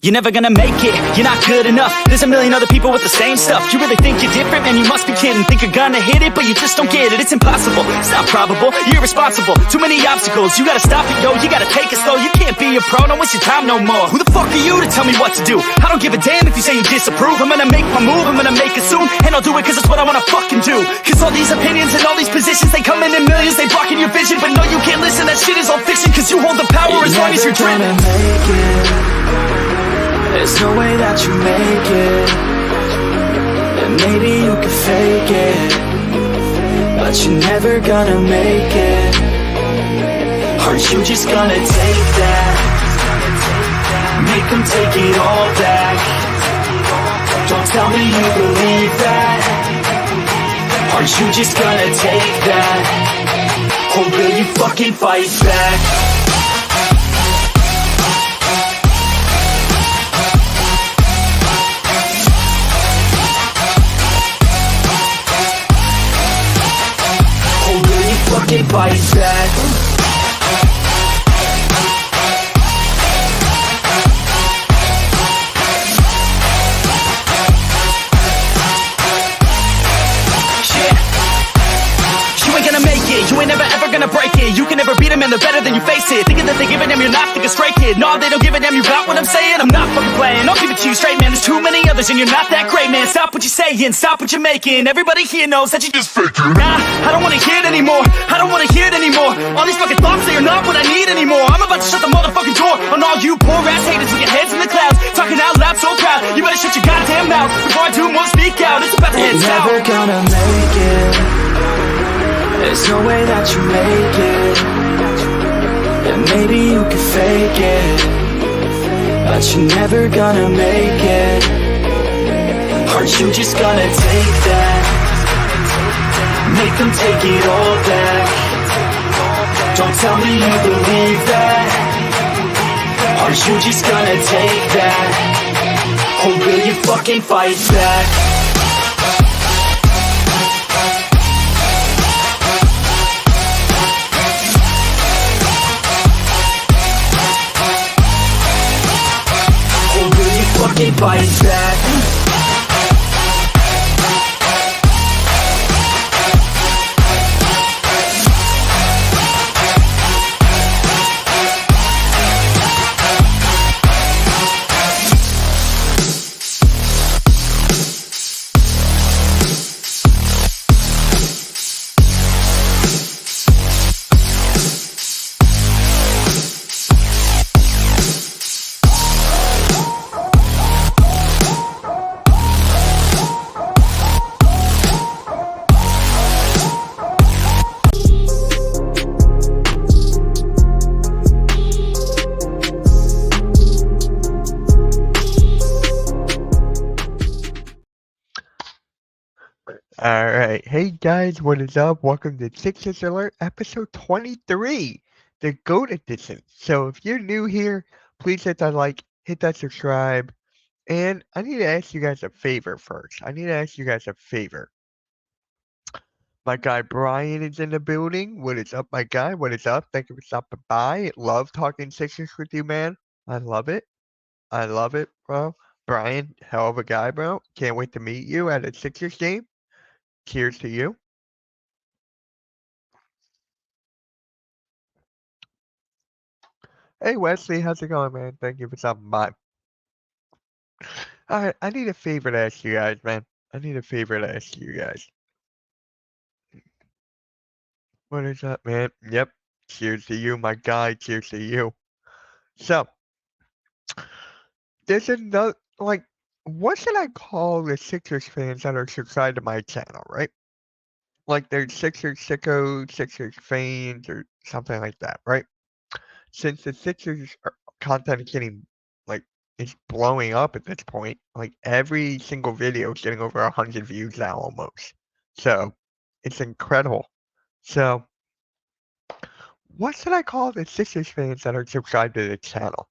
You're never gonna make it, you're not good enough. There's a million other people with the same stuff. You really think you're different? Man, you must be kidding. Think you're gonna hit it, but you just don't get it. It's impossible, it's not probable, you're irresponsible. Too many obstacles, you gotta stop it, yo. You gotta take it slow, you can't be a pro. Don't waste your time no more. Who the fuck are you to tell me what to do? I don't give a damn if you say you disapprove. I'm gonna make my move, I'm gonna make it soon. And I'll do it cause it's what I wanna fucking do. Cause all these opinions and all these positions, they come in millions, they blocking your vision. But no, you can't listen, that shit is all fiction. Cause you hold the power as long as you're driven. There's no way that you make it. And maybe you can fake it, but you're never gonna make it. Are you just gonna take that? Make them take it all back. Don't tell me you believe that. Are you just gonna take that? Or will you fucking fight back? Fucking fight back. You ain't gonna make it, you ain't never ever gonna break it. You can never beat them and they're better than you face it. Thinking that they give a damn, you're not thinking straight, kid. No, they don't give a damn, you got what I'm saying? I'm not fucking playing, I'll keep it to you straight, man. There's too many others and you're not that great, man. Stop what you're saying, stop what you're making. Everybody here knows that you just faking. Nah, I don't wanna hear it anymore, I don't wanna hear it anymore. All these fucking thoughts, they are not what I need anymore. I'm about to shut the motherfucking door on all you poor ass haters with your heads in the clouds, talking out loud so proud. You better shut your goddamn mouth before I do more speak out. It's about to head south. You're never gonna make it. There's no way that you make it. And maybe you can fake it, but you're never gonna make it. Are you just gonna take that? Make them take it all back. Don't tell me you believe that. Are you just gonna take that? Or will you fucking fight back? Fucking fight back. Alright, hey guys, what is up? Welcome to Sixers Alert, episode 23, the GOAT edition. So if you're new here, please hit that like, hit that subscribe, and I need to ask you guys a favor first. My guy Brian is in the building. What is up, my guy? What is up? Thank you for stopping by. Love talking Sixers with you, man. I love it, bro. Brian, hell of a guy, bro. Can't wait to meet you at a Sixers game. Cheers to you. Hey Wesley, how's it going, man? Thank you for stopping by. Alright, I need a favor to ask you guys, man. What is up, man? Yep. Cheers to you, my guy. Cheers to you. So, there's another, like, what should I call the Sixers fans that are subscribed to my channel, right? Like, they're Sixers sickos, Sixers fans, or something like that, right? Since the Sixers content is getting, like, it's blowing up at this point. Like, every single video is getting over 100 views now almost. So, it's incredible. So, what should I call the Sixers fans that are subscribed to the channel?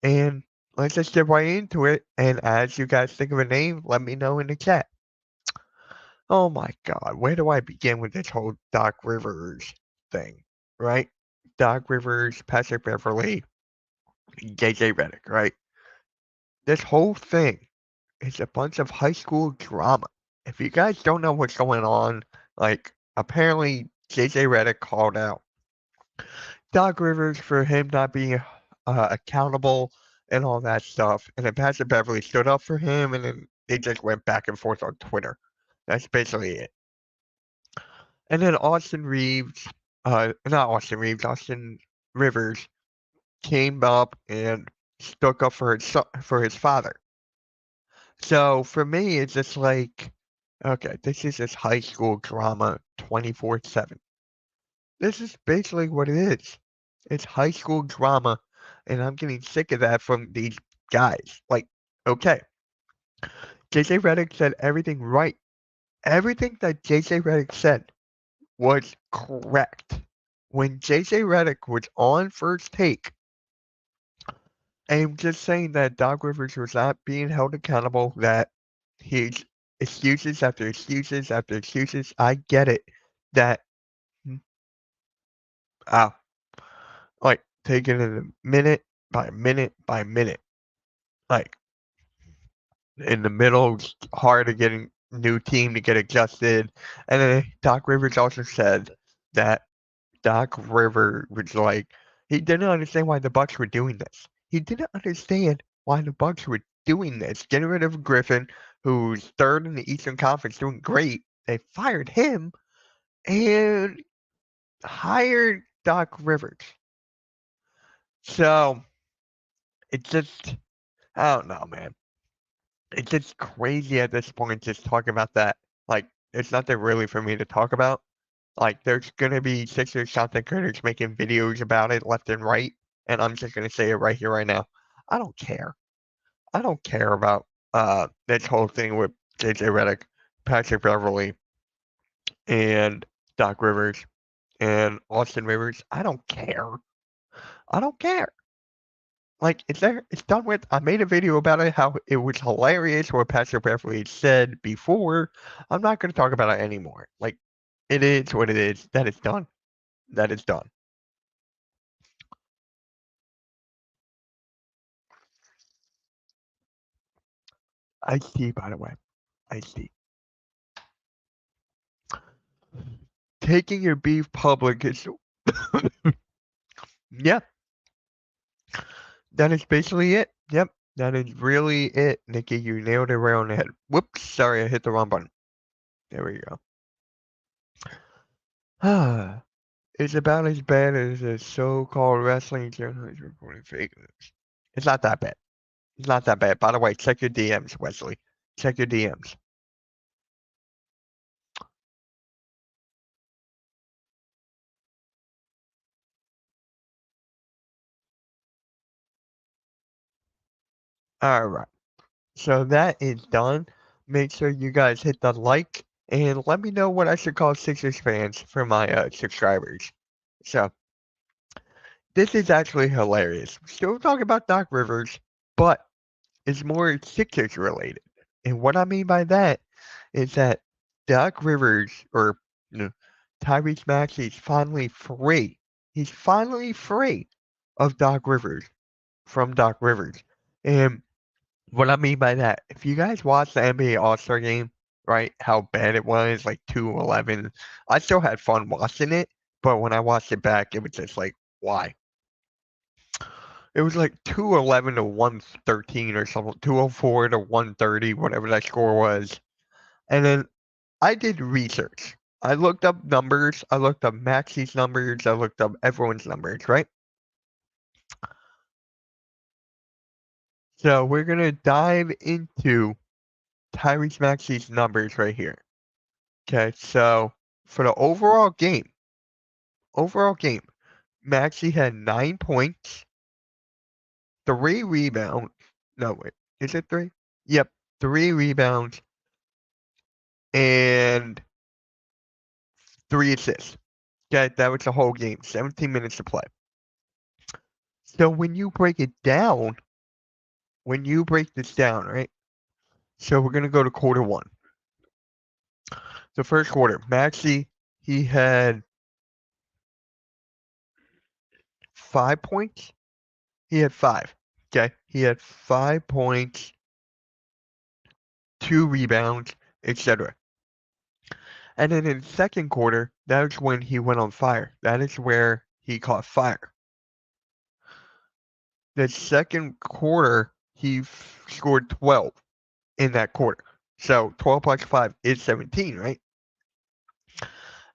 And let's just get right into it. And as you guys think of a name, let me know in the chat. Oh my God, where do I begin with this whole Doc Rivers thing, right? Doc Rivers, Patrick Beverley, JJ Redick, right? This whole thing is a bunch of high school drama. If you guys don't know what's going on, like, apparently JJ Redick called out Doc Rivers for him not being accountable and all that stuff. And then Patrick Beverly stood up for him, and then they just went back and forth on Twitter. That's basically it. And then Austin Reeves, not Austin Reeves, Austin Rivers came up and stuck up for for his father. So for me, it's just like, okay, this is just high school drama 24/7. This is basically what it is. It's high school drama, and I'm getting sick of that from these guys. Like, okay, JJ Redick said everything right. Everything that JJ Redick said was correct. When JJ Redick was on First Take, I'm just saying that Doc Rivers was not being held accountable, that he's excuses after excuses after excuses. I get it. That, uh, like, taking it a minute by minute by minute. Like, in the middle, it's hard to get a new team to get adjusted. And then Doc Rivers also said that Doc Rivers was like, he didn't understand why the Bucks were doing this. He didn't understand why the Bucks were doing this. Getting rid of Griffin, who's third in the Eastern Conference, doing great. They fired him and hired Doc Rivers. So it's just, I don't know, man. It's just crazy at this point just talking about that. Like, there's nothing really for me to talk about. Like, there's gonna be Sixers content creators making videos about it left and right, and I'm just gonna say it right here, right now. I don't care. I don't care about this whole thing with JJ Redick, Patrick Beverly, and Doc Rivers and Austin Rivers. I don't care. I don't care. Like, it's done with. I made a video about it, how it was hilarious what Patrick Beverly said before. I'm not gonna talk about it anymore. Like, it is what it is. That is done. That is done. I see, by the way. I see. Taking your beef public is yeah, that is basically it. Yep, that is really it, Nikki. You nailed it right on the head. Whoops, sorry, I hit the wrong button. There we go. It's about as bad as a so-called wrestling journalist reporting fake news. It's not that bad. It's not that bad. By the way, check your DMs, Wesley. Check your DMs. All right. So that is done. Make sure you guys hit the like and let me know what I should call Sixers fans for my subscribers. So this is actually hilarious. Still talking about Doc Rivers, but it's more Sixers related. And what I mean by that is that Doc Rivers or you know, Tyrese Maxey is finally free. He's finally free of Doc Rivers from Doc Rivers. And what I mean by that, if you guys watch the NBA All-Star game, right, how bad it was, like 2-11, I still had fun watching it, but when I watched it back, it was just like, why? It was like 211 to 113 or something, 204 to 130, whatever that score was. And then I did research. I looked up numbers. I looked up Maxey's numbers. I looked up everyone's numbers, right? So we're going to dive into Tyrese Maxey's numbers right here. Okay, so for the overall game, Maxey had 9 points, 3 rebounds. No, wait, is it 3? Yep, 3 rebounds and 3 assists. Okay, that was the whole game, 17 minutes to play. So when you break it down, right? So we're gonna go to quarter one. The first quarter, Maxey, he had 5 points. He had 5. Okay, he had 5 points, 2 rebounds, etc. And then in the second quarter, that was when he went on fire. That is where he caught fire. The second quarter, he scored 12 in that quarter. So 12 plus 5 is 17, right?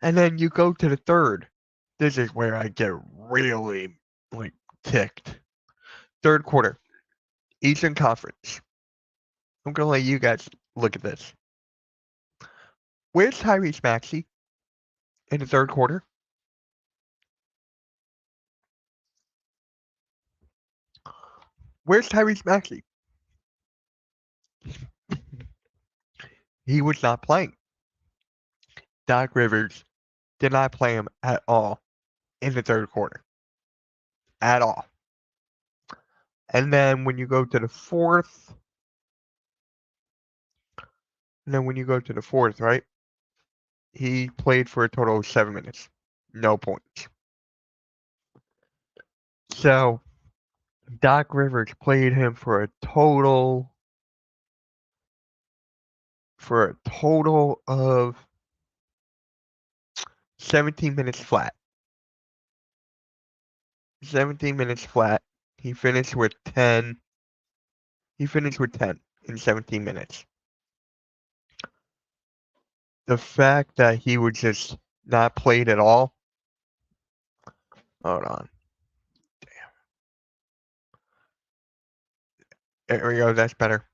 And then you go to the third. This is where I get really ticked. Third quarter, Eastern Conference. I'm gonna let you guys look at this. Where's Tyrese Maxey in the third quarter? Where's Tyrese Maxey? He was not playing. Doc Rivers did not play him at all in the third quarter. At all. And then when you go to the fourth, right? He played for a total of 7 minutes. No points. So Doc Rivers played him for a total of 17 minutes flat. 17 minutes flat. He finished with 10. He finished with 10 in 17 minutes. The fact that he was just not played at all. Hold on. Damn. There we go. That's better.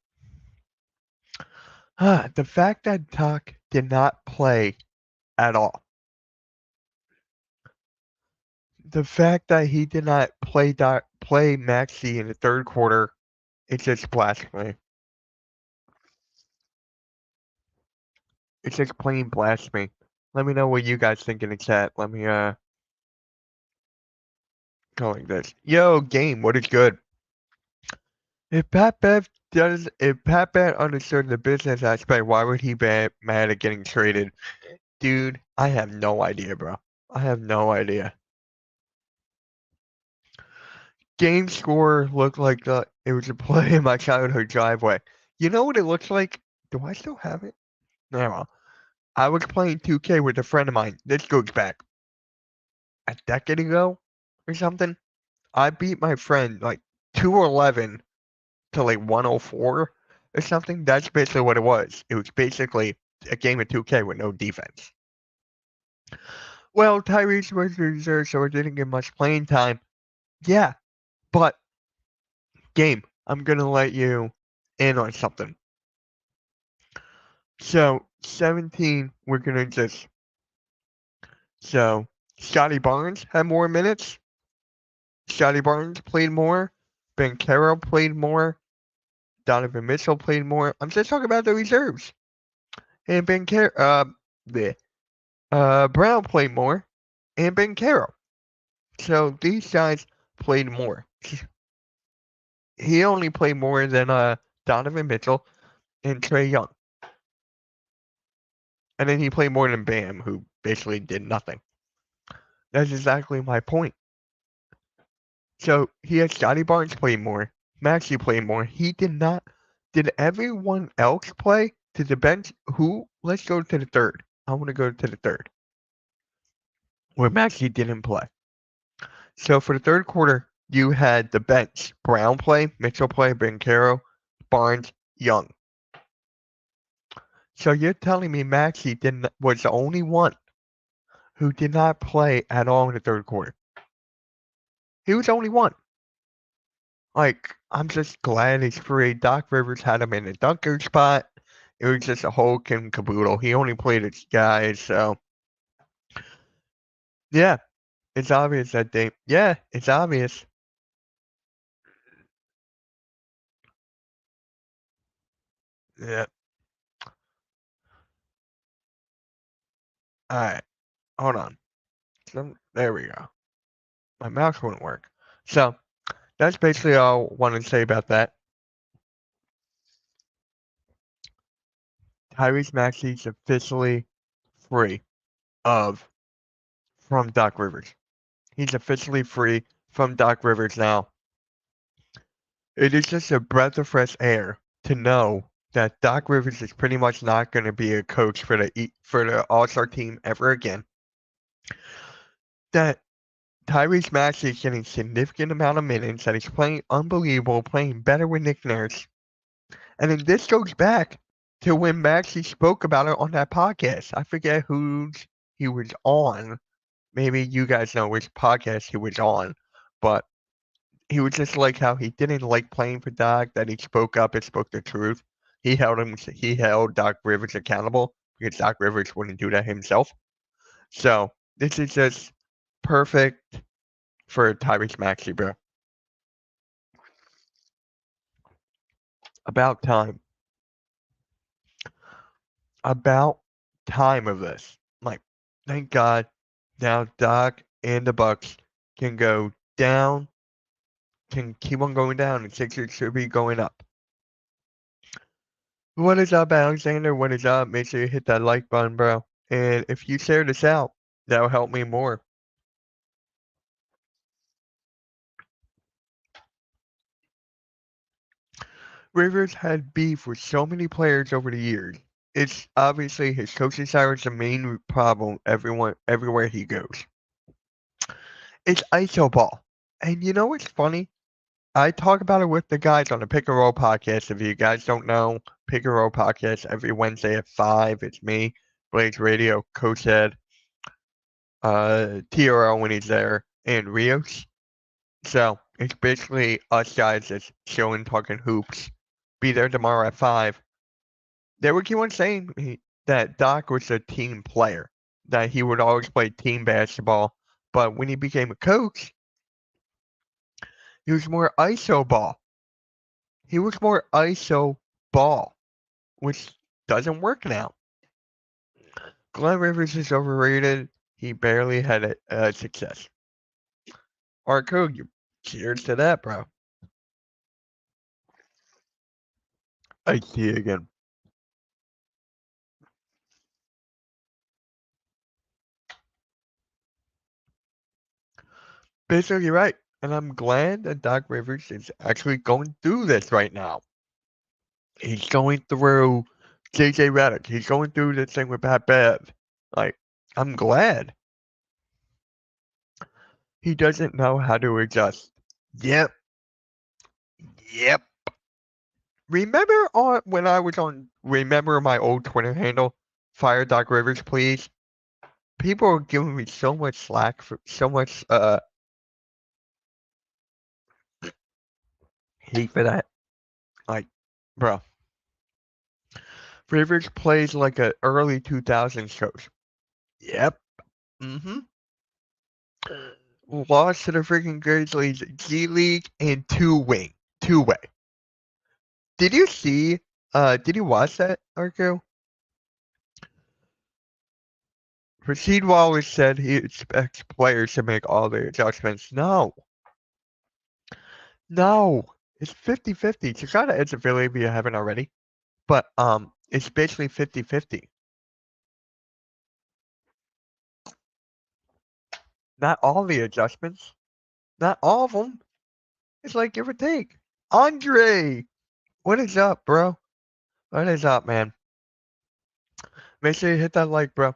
The fact that Doc did not play at all. The fact that he did not play Maxey in the third quarter, it's just blasphemy. It's just plain blasphemy. Let me know what you guys think in the chat. Let me go like this. Yo, game, what is good? If Pat Bev understood the business aspect, why would he be mad at getting traded? Dude, I have no idea, bro. I have no idea. Game score looked like it was a play in my childhood driveway. You know what it looks like? Do I still have it? No. I was playing 2K with a friend of mine. This goes back a decade ago or something. I beat my friend like 211 to like 104 or something. That's basically what it was. It was basically a game of 2K with no defense. Well, Tyrese was reserved, so I didn't get much playing time. Yeah, but game, I'm gonna let you in on something. So 17, we're gonna just. So Scotty Barnes had more minutes. Scotty Barnes played more. Ben Carroll played more. Donovan Mitchell played more. I'm just talking about the reserves. And Brown played more. And Ben Carroll. So these guys played more. He only played more than Donovan Mitchell and Trae Young. And then he played more than Bam, who basically did nothing. That's exactly my point. So he had Scotty Barnes play more. Maxey played more. He did not. Did everyone else play? To the bench? Who? Let's go to the third. I want to go to the third. Where Maxey didn't play. So for the third quarter, you had the bench. Brown play, Mitchell play, Ben Carroll, Barnes, Young. So you're telling me Maxey was the only one who did not play at all in the third quarter? He was the only one. Like, I'm just glad he's free. Doc Rivers had him in the dunker spot. It was just a whole caboodle. He only played his guys, so yeah, it's obvious that they. Yeah, it's obvious. Yeah. All right, hold on. There we go. My mouse wouldn't work. So that's basically all I wanted to say about that. Tyrese Maxey's officially free from Doc Rivers. He's officially free from Doc Rivers now. It is just a breath of fresh air to know that Doc Rivers is pretty much not going to be a coach for the All-Star team ever again. That Tyrese Maxey is getting significant amount of minutes, that he's playing unbelievable, playing better with Nick Nurse. And then this goes back to when Maxey spoke about it on that podcast. I forget who he was on. Maybe you guys know which podcast he was on, but he was just like how he didn't like playing for Doc, that he spoke up and spoke the truth. He held Doc Rivers accountable because Doc Rivers wouldn't do that himself. So this is just perfect for Tyrese Maxey, bro. About time. About time of this. Like, thank God now Doc and the Bucks can go down, can keep on going down, and Sixers should be going up. What is up, Alexander? What is up? Make sure you hit that like button, bro. And if you share this out, that'll help me more. Rivers had beef with so many players over the years. It's obviously his coaching style is the main problem everywhere he goes. It's ISO ball. And you know what's funny? I talk about it with the guys on the Pick and Roll podcast. If you guys don't know, Pick and Roll podcast every Wednesday at 5. It's me, Blaze Radio, Coach Ed, TRL when he's there, and Rios. So it's basically us guys just chilling, talking hoops. Be there tomorrow at 5. They would keep on saying that Doc was a team player, that he would always play team basketball. But when he became a coach, he was more ISO ball. He was more ISO ball, which doesn't work now. Glenn Rivers is overrated. He barely had a success. Arco, cheers to that, bro. I see it again. Basically right. And I'm glad that Doc Rivers is actually going through this right now. He's going through JJ Redick. He's going through this thing with Pat Bev. Like, I'm glad. He doesn't know how to adjust. Yep. Remember when I was remember my old Twitter handle, Fire Doc Rivers, please? People were giving me so much slack for so much hate for that. Like, bro. Rivers plays like a early 2000s coach. Yep. Mm-hmm. Lost to the freaking Grizzlies, G League, and two-way. Did you see? Did you watch that, Arco? Rasheed Wallace said he expects players to make all the adjustments. No. It's 50-50. Chicago edge affiliate if you haven't already. But it's basically 50-50. Not all the adjustments. Not all of them. It's like give or take. Andre! What is up, bro? What is up, man? Make sure you hit that like, bro.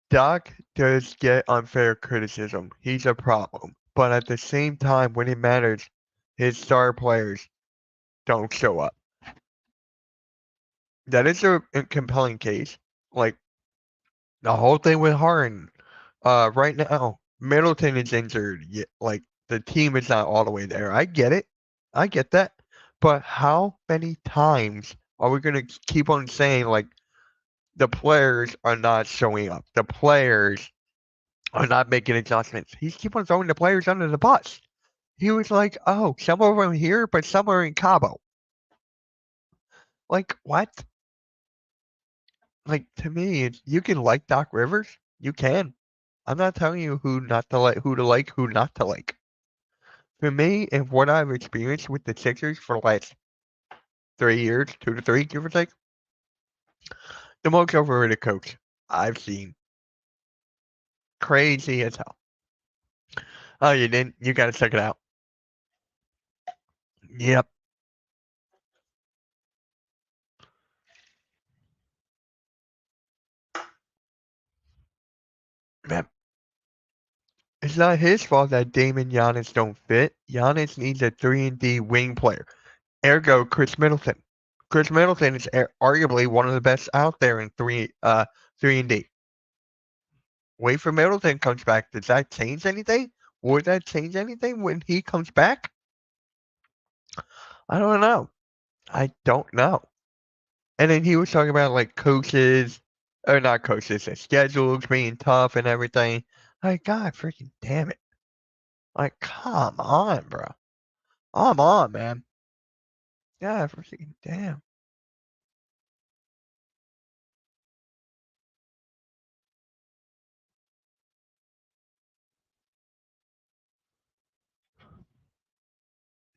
Doc does get unfair criticism. He's a problem. But at the same time, when it matters, his star players don't show up. That is a compelling case. Like, the whole thing with Harden. Right now, Middleton is injured. Like, the team is not all the way there. I get it. I get that. But how many times are we going to keep on saying, like, the players are not showing up? The players are not making adjustments. He keeps on throwing the players under the bus. He was like, oh, some of them here, but some are in Cabo. Like, what? Like, to me, you can like Doc Rivers. You can. I'm not telling you who not to like, who to like, who not to like. For me, and what I've experienced with the Sixers for the last 3 years, 2 to 3, give or take, the most overrated coach I've seen. Crazy as hell. Oh, you didn't? You gotta check it out. Yep. Man, it's not his fault that Dame and Giannis don't fit. Giannis needs a 3-and-D wing player. Ergo, Chris Middleton. Chris Middleton is arguably one of the best out there in 3-and-D. Wait for Middleton comes back. Does that change anything? Would that change anything when he comes back? I don't know. I don't know. And then he was talking about like coaches, or not coaches, the schedules being tough and everything. Like, God freaking damn it. Like, come on, bro. Come on, man. God freaking damn.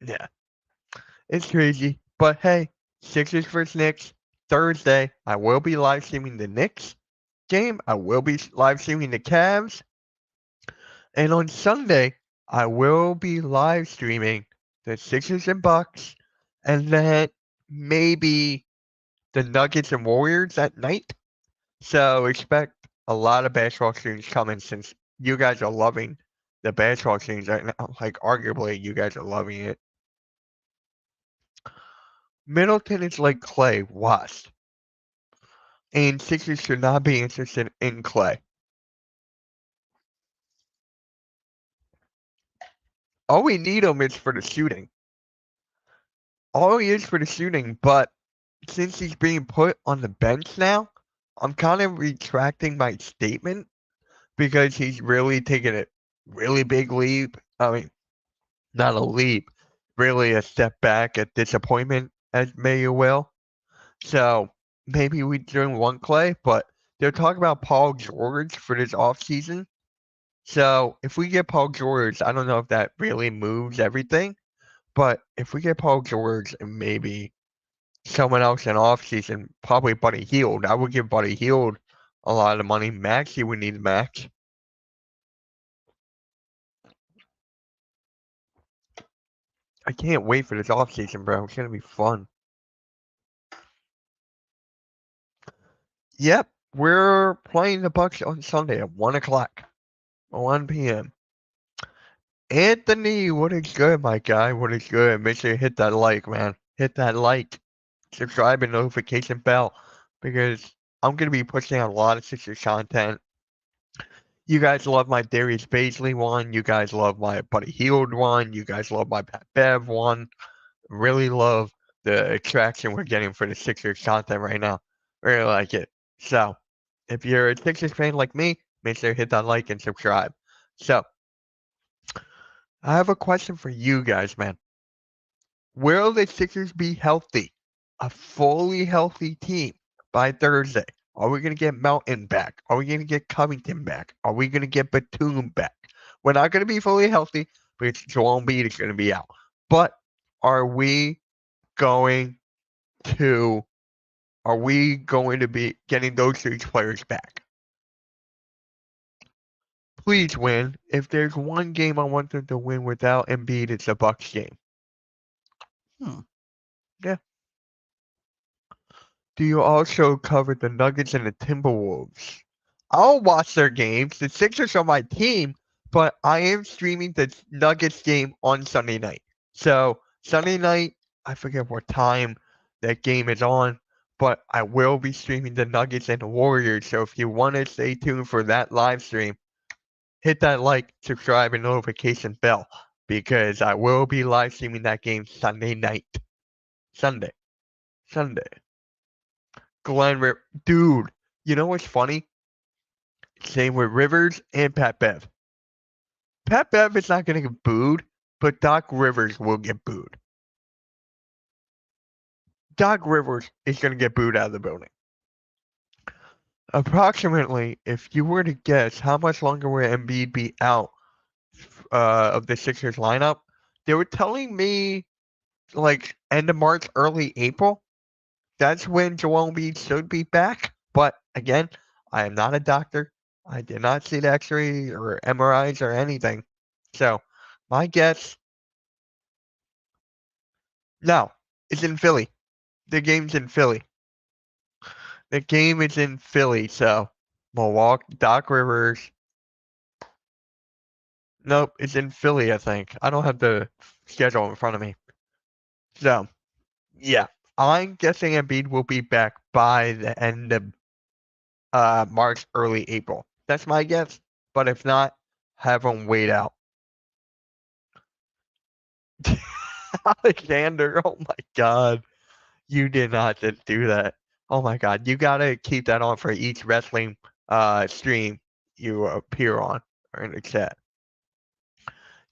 Yeah, it's crazy. But hey, Sixers vs. Knicks, Thursday. I will be live streaming the Knicks game. I will be live streaming the Cavs. And on Sunday, I will be live streaming the Sixers and Bucks, and then maybe the Nuggets and Warriors at night. So expect a lot of basketball streams coming since you guys are loving the basketball streams right now. Like, arguably, you guys are loving it. Middleton is like Clay, washed. And Sixers should not be interested in Clay. All we need him is for the shooting. All he is for the shooting, but since he's being put on the bench now, I'm kind of retracting my statement because he's really taken a really big leap. I mean, not a leap, really a step back, a disappointment, as may you will. So maybe we doing one Clay, but they're talking about Paul George for this offseason. So if we get Paul George, I don't know if that really moves everything, but if we get Paul George and maybe someone else in offseason, probably Buddy Hield, I would give Buddy Hield a lot of money. Maxey would need max. I can't wait for this offseason, bro. It's gonna be fun. Yep, we're playing the Bucks on Sunday at 1 o'clock, 1 p.m. Anthony, what is good, my guy? What is good? Make sure you hit that like, man. Hit that like, subscribe, and notification bell because I'm gonna be pushing out a lot of Sixers content. You guys love my Darius Baisley one. You guys love my Buddy Hield one. You guys love my Pat Bev one. Really love the attraction we're getting for the Sixers content right now. Really like it. So, if you're a Sixers fan like me, make sure you hit that like and subscribe. So, I have a question for you guys, man. Will the Sixers be healthy? A fully healthy team by Thursday? Are we going to get Melton back? Are we going to get Covington back? Are we going to get Batum back? We're not going to be fully healthy because Joel Embiid is going to be out. But are we going to be getting those three players back? Please win. If there's one game I want them to win without Embiid, it's a Bucks game. Yeah. Do you also cover the Nuggets and the Timberwolves? I'll watch their games. The Sixers are my team, but I am streaming the Nuggets game on Sunday night. So Sunday night, I forget what time that game is on, but I will be streaming the Nuggets and the Warriors. So if you want to stay tuned for that live stream, hit that like, subscribe, and notification bell because I will be live streaming that game Sunday night. Sunday. Glenn dude, you know what's funny? Same with Rivers and Pat Bev. Pat Bev is not going to get booed, but Doc Rivers will get booed. Doc Rivers is going to get booed out of the building. Approximately, if you were to guess how much longer will Embiid be out of the Sixers lineup, they were telling me like end of March, early April. That's when Joel Embiid should be back. But again, I am not a doctor. I did not see the X-rays or MRIs or anything. So my guess, no, it's in Philly. The game's in Philly. The game is in Philly. So Milwaukee, Doc Rivers Nope, it's in Philly, I think. I don't have the schedule in front of me. So, yeah, I'm guessing Embiid will be back by the end of March, early April. That's my guess. But if not, have him wait out. Alexander, oh my God. You did not just do that. Oh my God. You gotta keep that on for each wrestling stream you appear on or in the chat.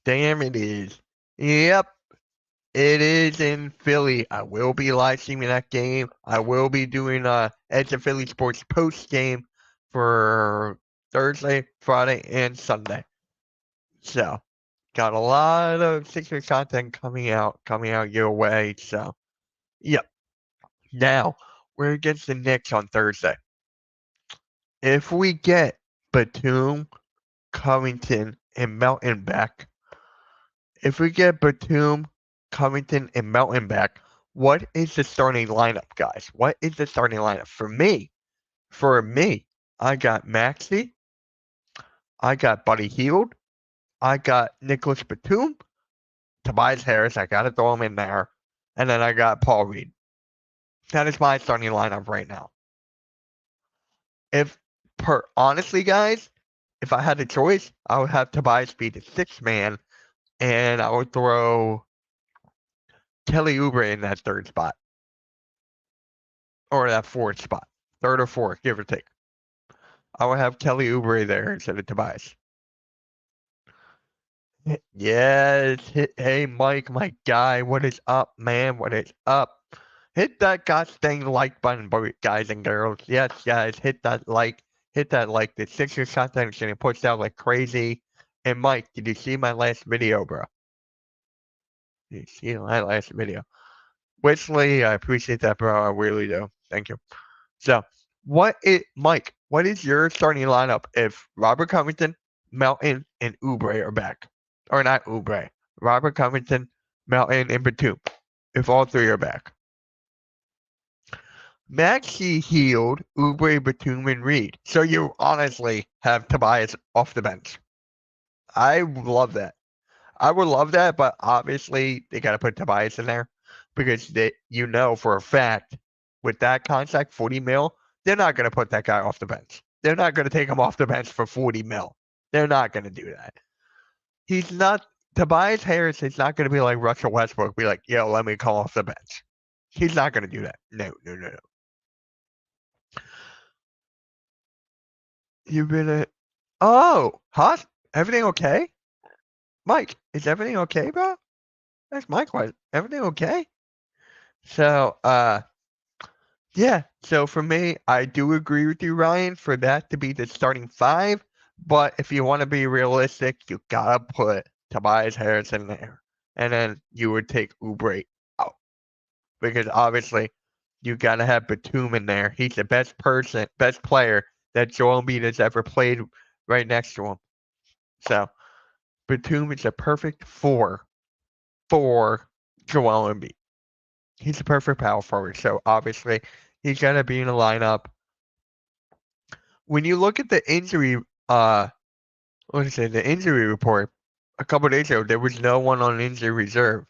Damn, it is. Yep. It is in Philly. I will be live streaming that game. I will be doing Edge of Philly Sports post game for Thursday, Friday, and Sunday. So, got a lot of Sixers content coming out your way. So, yep. Now, we're against the Knicks on Thursday. If we get Batum, Covington, and Melton back, Covington, and Melton back, what is the starting lineup, guys? What is the starting lineup? For me, I got Maxey, I got Buddy Hield, I got Nicholas Batum, Tobias Harris, I gotta throw him in there, and then I got Paul Reed. That is my starting lineup right now. Honestly, guys, if I had a choice, I would have Tobias be the sixth man, and I would throw Kelly Oubre in that third spot. Or that fourth spot. Third or fourth, give or take. I would have Kelly Oubre there instead of Tobias. Yes. Hey, Mike, my guy. What is up, man? What is up? Hit that gosh dang like button, guys and girls. Yes, guys, hit that like. Hit that like. The Sixers content is getting pushed out like crazy. And Mike, did you see my last video, bro? Did you see my last video? Wesley, I appreciate that, bro. I really do. Thank you. So, Mike, what is your starting lineup if Robert Covington, Melton, and Oubre are back? Or not Oubre. Robert Covington, Melton, and Batum. If all three are back. Maxey, Hield, Oubre, Batum, and Reed. So you honestly have Tobias off the bench. I love that. I would love that, but obviously they got to put Tobias in there because for a fact with that contract, 40 mil, they're not going to put that guy off the bench. They're not going to take him off the bench for 40 mil. They're not going to do that. Tobias Harris is not going to be like Russell Westbrook, be like, yo, let me come off the bench. He's not going to do that. No. You've been Hush, everything okay? Mike, is everything okay, bro? That's my question. Everything okay? So, yeah. So for me, I do agree with you, Ryan, for that to be the starting five. But if you want to be realistic, you gotta put Tobias Harris in there, and then you would take Oubre out because obviously you gotta have Batum in there. He's the best player that Joel Embiid has ever played right next to him. So Batum is a perfect four for Joel Embiid. He's a perfect power forward. So obviously he's gonna be in the lineup. When you look at the injury, the injury report a couple days ago, there was no one on injury reserve.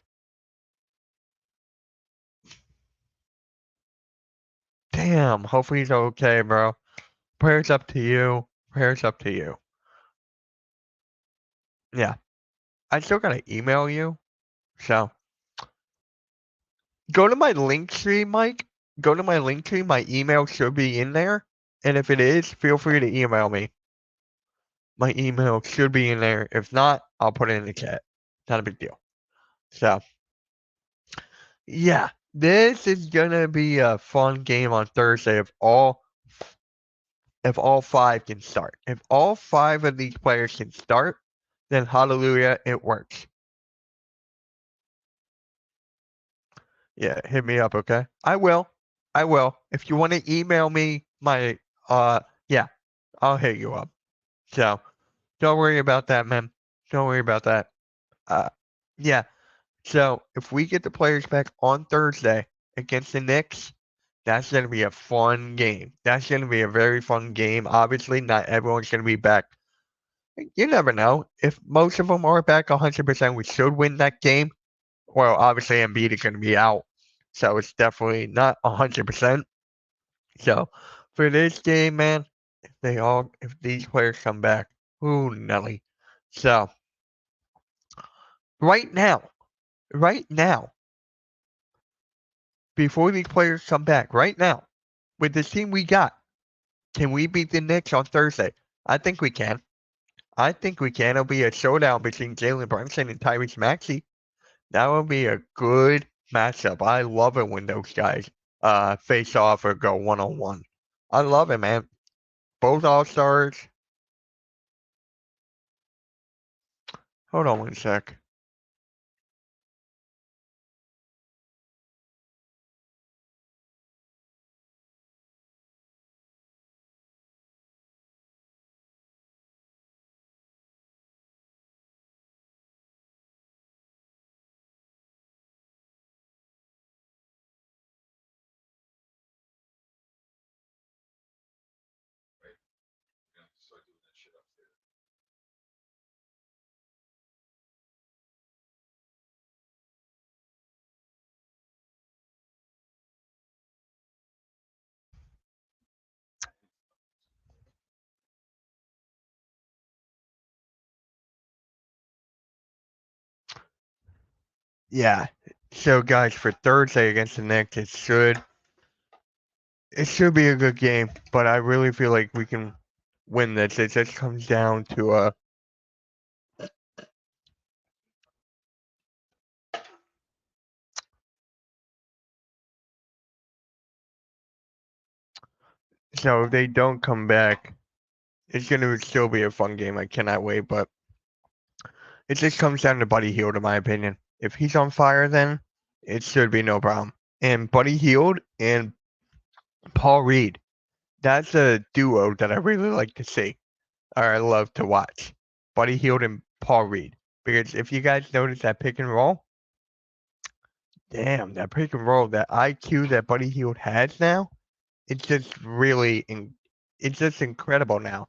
Damn. Hopefully he's okay, bro. Prayers up to you. Yeah. I still gotta email you. So go to my link tree, Mike. Go to my link tree. My email should be in there. And if it is, feel free to email me. My email should be in there. If not, I'll put it in the chat. Not a big deal. So, yeah, this is gonna be a fun game on Thursday if all five can start. If all five of these players can start, then hallelujah, it works. Yeah, hit me up, okay? I will. If you want to email me my yeah, I'll hit you up. So don't worry about that, man. Don't worry about that. Yeah. So if we get the players back on Thursday against the Knicks, that's gonna be a fun game. That's gonna be a very fun game. Obviously, not everyone's gonna be back You never know. If most of them are back 100%, we should win that game. Well, obviously Embiid is going to be out, so it's definitely not 100%. So for this game, man, if these players come back, ooh, Nelly. So right now, right now, before these players come back, right now, with the team we got, can we beat the Knicks on Thursday? I think we can. I think we can. It'll be a showdown between Jalen Brunson and Tyrese Maxey. That would be a good matchup. I love it when those guys face off or go 1-on-1. I love it, man. Both All-Stars. Hold on one sec. Yeah. So guys, for Thursday against the Knicks, it should be a good game, but I really feel like we can win this. It just comes down to so if they don't come back, it's gonna still be a fun game. I cannot wait, but it just comes down to Buddy Hield, in my opinion. If he's on fire, then it should be no problem. And Buddy Hield and Paul Reed, that's a duo that I really like to see, or I love to watch. Buddy Hield and Paul Reed. Because if you guys notice that pick and roll, damn, that pick and roll, that IQ that Buddy Hield has now, it's just it's just incredible now.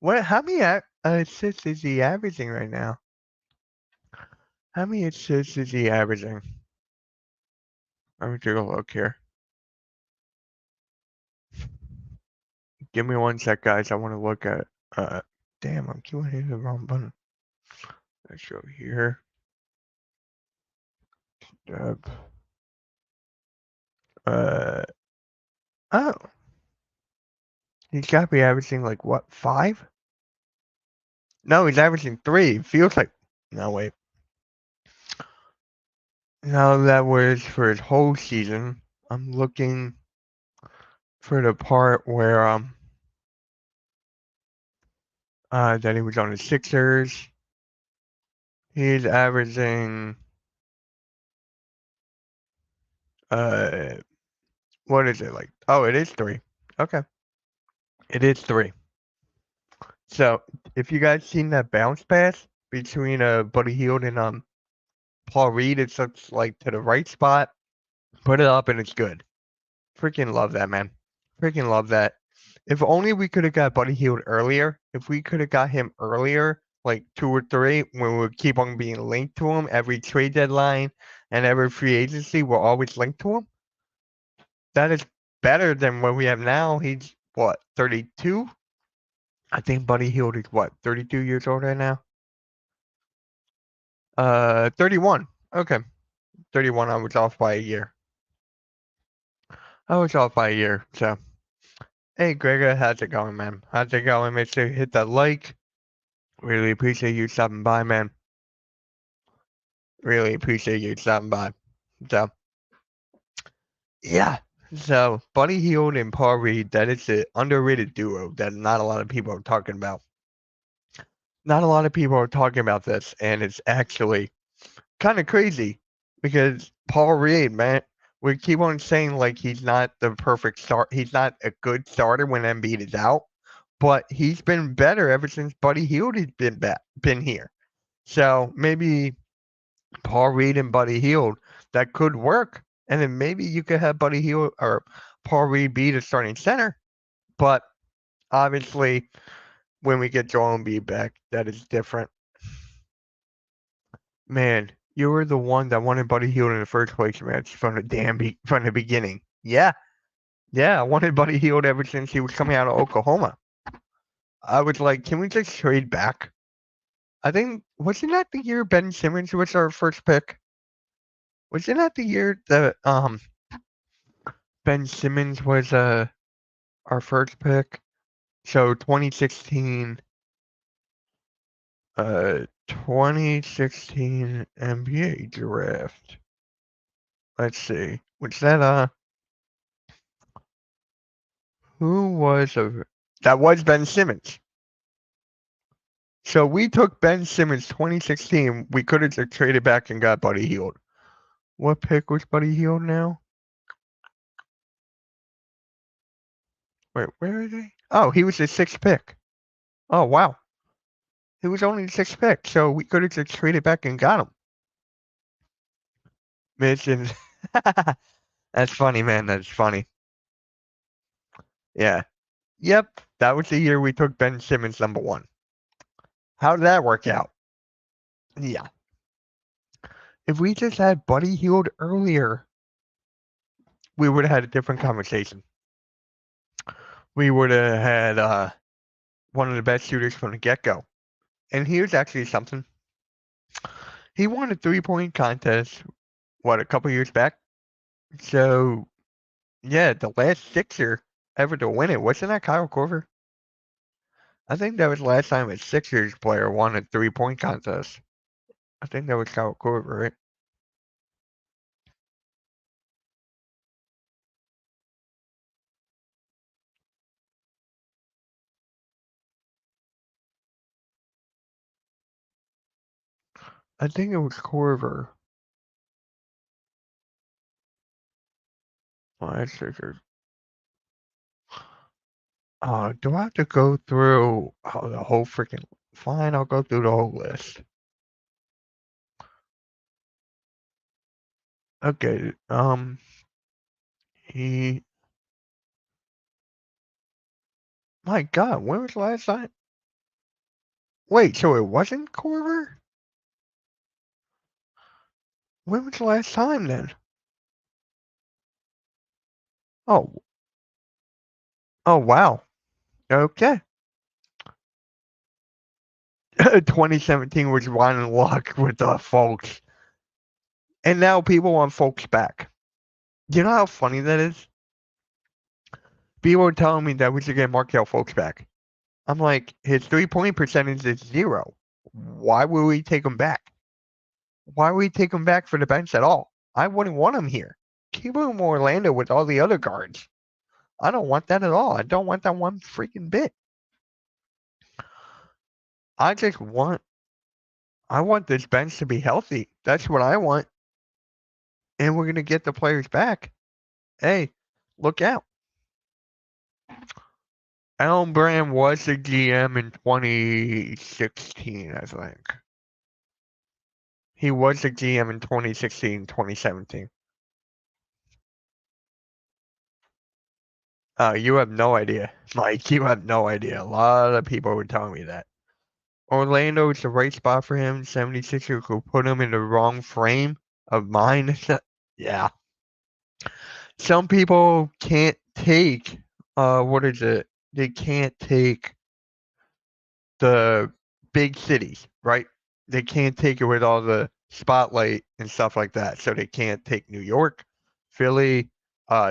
How many assists is he averaging right now? How many assists is he averaging? Let me take a look here. Give me one sec, guys. I want to look at. Damn, I'm keeping hitting the wrong button. Let's go here. Oh, he's got to be averaging like what, 5? No, he's averaging 3. Feels like. No, wait. No, that was for his whole season. I'm looking for the part where that he was on the Sixers. He's averaging what is it like? Oh, it is 3. Okay. It is 3. So if you guys seen that bounce pass between Buddy Hield and Paul Reed, it's like to the right spot. Put it up and it's good. Freaking love that, man. Freaking love that. If only we could have got Buddy Hield earlier. If we could have got him earlier, like 2 or 3, when we would keep on being linked to him every trade deadline and every free agency, we're always linked to him. That is better than what we have now. He's what, 32? I think Buddy Hield is what, 32 years old right now? 31. Okay. 31, I was off by a year. So hey Gregor, how's it going, man? How's it going? Make sure you hit that like. Really appreciate you stopping by, man. Really appreciate you stopping by. So yeah. So Buddy Hield and Paul Reed, that is an underrated duo that not a lot of people are talking about. Not a lot of people are talking about this, and it's actually kind of crazy because Paul Reed, man, we keep on saying like he's not the perfect start. He's not a good starter when Embiid is out, but he's been better ever since Buddy Hield has been here. So maybe Paul Reed and Buddy Hield, that could work, and then maybe you could have Buddy Hield or Paul Reed be the starting center. But obviously, when we get Joel Embiid back, that is different. Man, you were the one that wanted Buddy Hield in the first place, man, from the beginning. Yeah, I wanted Buddy Hield ever since he was coming out of Oklahoma. I was like, can we just trade back? I think wasn't that the year Ben Simmons was our first pick? Wasn't that the year that Ben Simmons was our first pick? So 2016 NBA draft. Let's see. Was that who was that was Ben Simmons. So we took Ben Simmons 2016. We could have just traded back and got Buddy Hield. What pick was Buddy Hield now? Wait, where is he? Oh, he was the 6th pick. Oh, wow. He was only the 6th pick, so we could have just traded back and got him. Mitch and that's funny, man. That's funny. Yeah. Yep. That was the year we took Ben Simmons number 1. How did that work out? Yeah. If we just had Buddy Hield earlier, we would have had a different conversation. We would have had one of the best shooters from the get-go. And here's actually something. He won a 3-point contest, a couple years back? So, yeah, the last Sixer ever to win it, wasn't that Kyle Korver? I think that was the last time a Sixers player won a 3-point contest. I think that was Kyle Korver, right? I think it was Korver. Last Sixers. Do I have to go through the whole freaking... Fine, I'll go through the whole list. Okay, he... My God, when was the last time? Wait, so it wasn't Korver? When was the last time then? Oh. Oh, wow. Okay. 2017 was Ryan Luck with Folks. And now people want Folks back. You know how funny that is? People are telling me that we should get Markelle Folks back. I'm like, his 3-point percentage is 0. Why would we take him back? Why would we take him back for the bench at all? I wouldn't want him here. Keep him in Orlando with all the other guards. I don't want that at all. I don't want that one freaking bit. I want this bench to be healthy. That's what I want. And we're going to get the players back. Hey, look out. Alan Brand was the GM in 2016, I think. He was the GM in 2016, 2017. You have no idea, Mike. You have no idea. A lot of people were telling me that. Orlando is the right spot for him. 76ers could put him in the wrong frame of mind. Yeah. Some people can't take, what is it? They can't take the big cities, right? They can't take it with all the spotlight and stuff like that. So they can't take New York, Philly,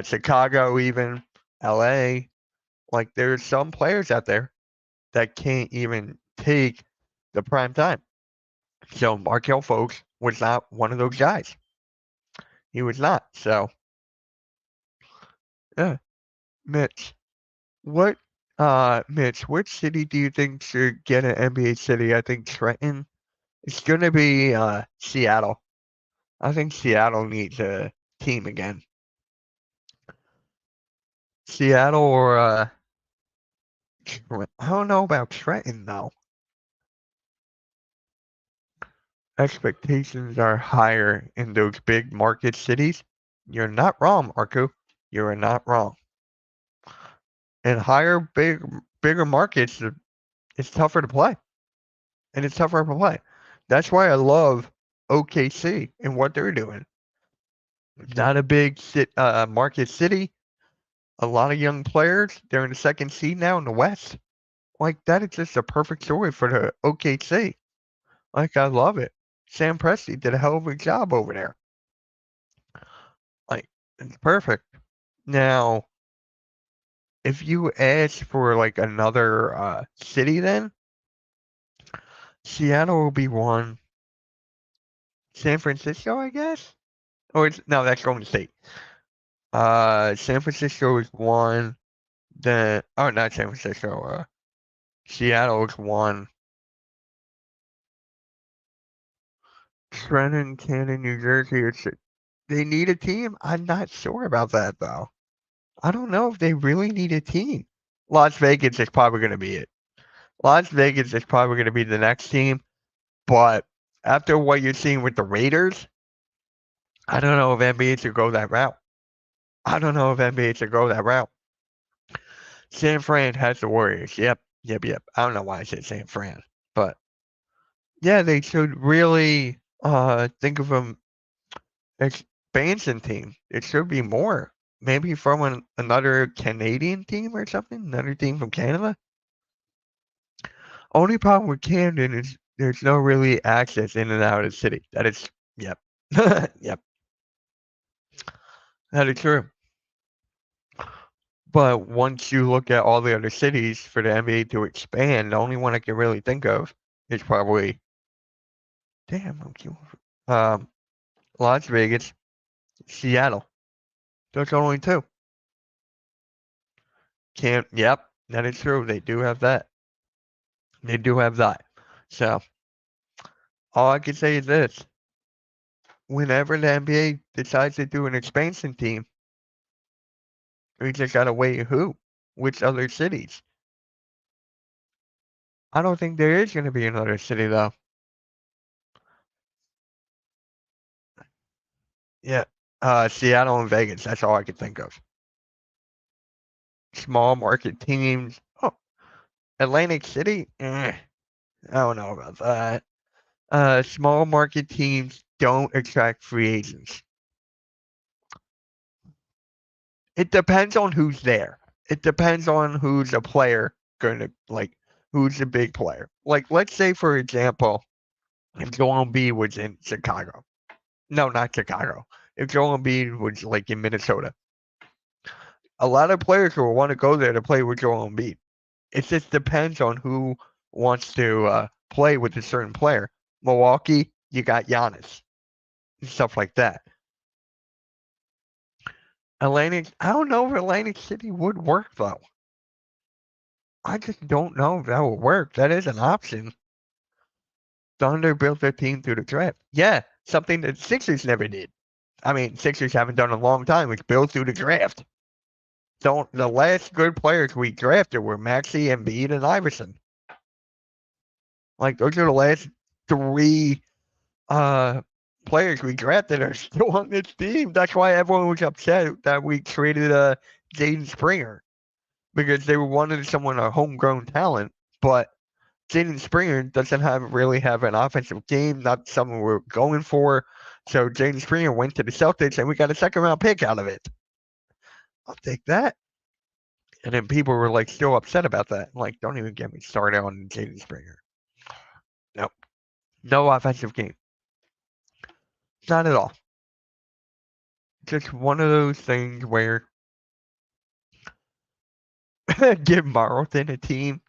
Chicago, even LA. Like there's some players out there that can't even take the prime time. So Markelle Fultz was not one of those guys. He was not. So yeah. Mitch, which city do you think should get an NBA city? I think Trenton. It's gonna be Seattle. I think Seattle needs a team again. Seattle or I don't know about Trenton though. Expectations are higher in those big market cities. You're not wrong, Marco. You are not wrong. In bigger markets, it's tougher to play. And it's tougher to play. That's why I love OKC and what they're doing. Not a big market city. A lot of young players. They're in the second seed now in the West. Like, that is just a perfect story for the OKC. Like, I love it. Sam Presti did a hell of a job over there. Like, it's perfect. Now, if you ask for, like, another city then, Seattle will be one. San Francisco, I guess? Or no, that's Golden State. San Francisco is one. Then, oh, not San Francisco. Seattle is one. Trenton, Canton, New Jersey. They need a team? I'm not sure about that, though. I don't know if they really need a team. Las Vegas is probably going to be it. Las Vegas is probably going to be the next team. But after what you're seeing with the Raiders, I don't know if NBA should go that route. I don't know if NBA should go that route. San Fran has the Warriors. Yep. I don't know why I said San Fran. But, yeah, they should really think of an expansion team. It should be more. Maybe from another Canadian team or something? Another team from Canada? Only problem with Camden is there's no really access in and out of the city. That is, yep. Yep. That is true. But once you look at all the other cities for the NBA to expand, the only one I can really think of is probably, Las Vegas, Seattle. Those are only two. Yep, that is true. They do have that. So, all I can say is this. Whenever the NBA decides to do an expansion team, we just gotta wait which other cities. I don't think there is gonna be another city though. Yeah, Seattle and Vegas. That's all I can think of. Small market teams. Oh, Atlantic City. I don't know about that. Small market teams don't attract free agents. It depends on who's there. It depends on who's a player who's a big player. Like, let's say, for example, if Joel Embiid was in Chicago. No, not Chicago. If Joel Embiid was, like, in Minnesota. A lot of players will want to go there to play with Joel Embiid. It just depends on who wants to play with a certain player. Milwaukee, you got Giannis. Stuff like that. I don't know if Atlantic City would work, though. I just don't know if that would work. That is an option. Thunder built their team through the draft. Yeah, something that Sixers never did. I mean, Sixers haven't done in a long time. It's built through the draft. So the last good players we drafted were Maxey, Embiid, and Iverson. Like, those are the last three players we drafted are still on this team. That's why everyone was upset that we traded Jaden Springer, because they wanted someone a homegrown talent, but Jaden Springer doesn't really have an offensive game, not something we're going for. So Jaden Springer went to the Celtics, and we got a second-round pick out of it. I'll take that. And then people were like still upset about that. Like, don't even get me started on Jaden Springer. Nope. No offensive game. Not at all. Just one of those things where give Marlton a team.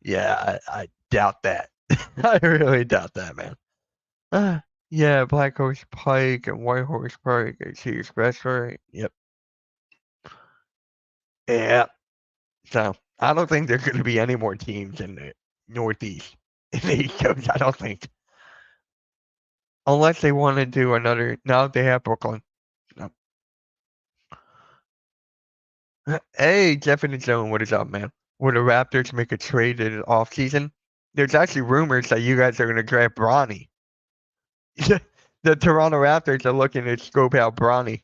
Yeah, I doubt that. I really doubt that, man. Yeah, Black Horse Pike and White Horse Pike and Sea Expressway. Yep. Yeah. So I don't think there's going to be any more teams in the Northeast. In the East Coast, I don't think. Unless they want to do another. No, they have Brooklyn. No. Hey, Jeff in the Zone, what is up, man? Will the Raptors make a trade in the offseason? There's actually rumors that you guys are going to draft Bronny. The Toronto Raptors are looking to scope out Bronny.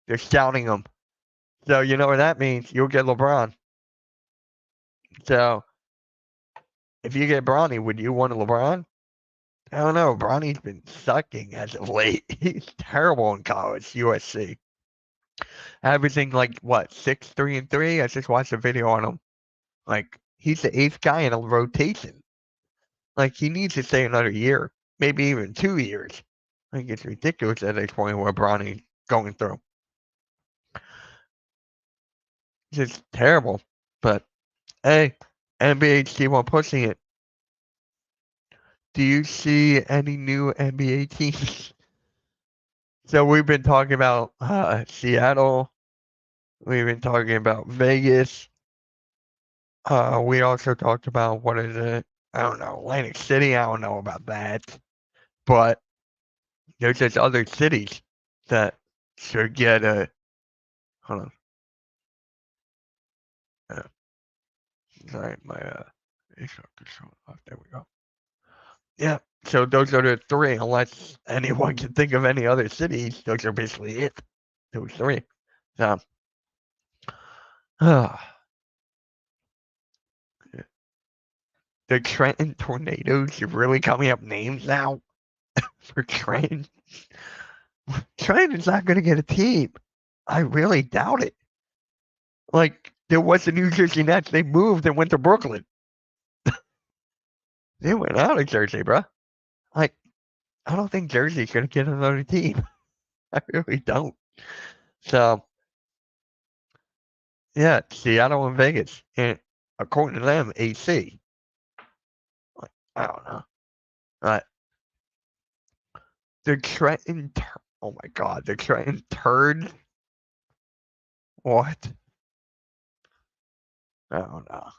They're scouting him. So you know what that means. You'll get LeBron. So if you get Bronny, would you want LeBron? I don't know. Bronny's been sucking as of late. He's terrible in college, USC. Averaging like what, 6, 3, and 3? I just watched a video on him. Like he's the 8th guy in a rotation. Like he needs to stay another year, maybe even 2 years. Like it's ridiculous at this point what Bronny's going through. It's just terrible. But hey, NBA keep on pushing it. Do you see any new NBA teams? So we've been talking about Seattle. We've been talking about Vegas. We also talked about, what is it? I don't know, Atlantic City. I don't know about that. But there's just other cities that should get a. Hold on. Sorry, my there we go. Yeah, so those are the 3. Unless anyone can think of any other cities, those are basically it. Those 3. So, the Trenton Tornadoes are really coming up names now for Trenton. Trenton's not going to get a team. I really doubt it. Like, there was the New Jersey Nets. They moved and went to Brooklyn. They went out of Jersey, bro. Like, I don't think Jersey's going to get another team. I really don't. So, yeah, Seattle and Vegas. And according to them, AC. Like, I don't know. The Trenton, oh my God, the Trenton Turd. What? I don't know.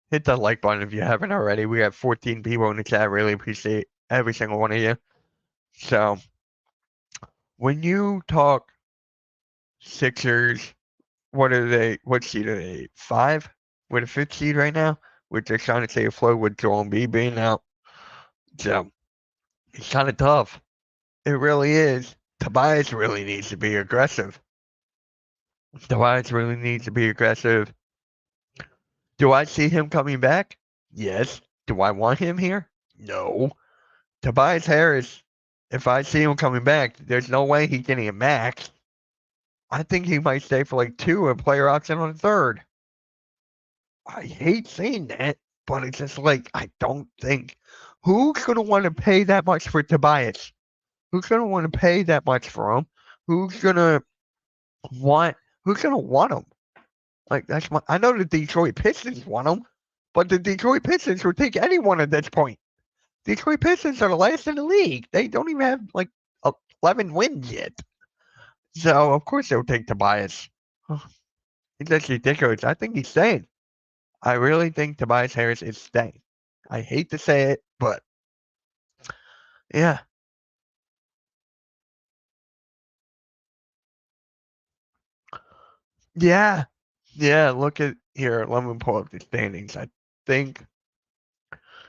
Hit the like button if you haven't already. We have 14 people in the chat. Really appreciate every single one of you. So, when you talk Sixers, what are they? What seed are they? 5? We're the 5th seed right now. Which they're trying to stay afloat with Joel Embiid being out. So, it's kind of tough. It really is. Tobias really needs to be aggressive. Tobias really needs to be aggressive. Do I see him coming back? Yes. Do I want him here? No. Tobias Harris, if I see him coming back, there's no way he's getting a max. I think he might stay for like 2 and player option on the 3rd. I hate saying that, but it's just like, I don't think. Who's going to want to pay that much for Tobias? Who's going to want to pay that much for him? Who's going to want him? Like, I know the Detroit Pistons want him, but the Detroit Pistons would take anyone at this point. Detroit Pistons are the last in the league. They don't even have like 11 wins yet. So, of course, they'll take Tobias. It's just ridiculous. I think he's staying. I really think Tobias Harris is staying. I hate to say it, but yeah. Yeah. Yeah, look at here. Let me pull up the standings. I think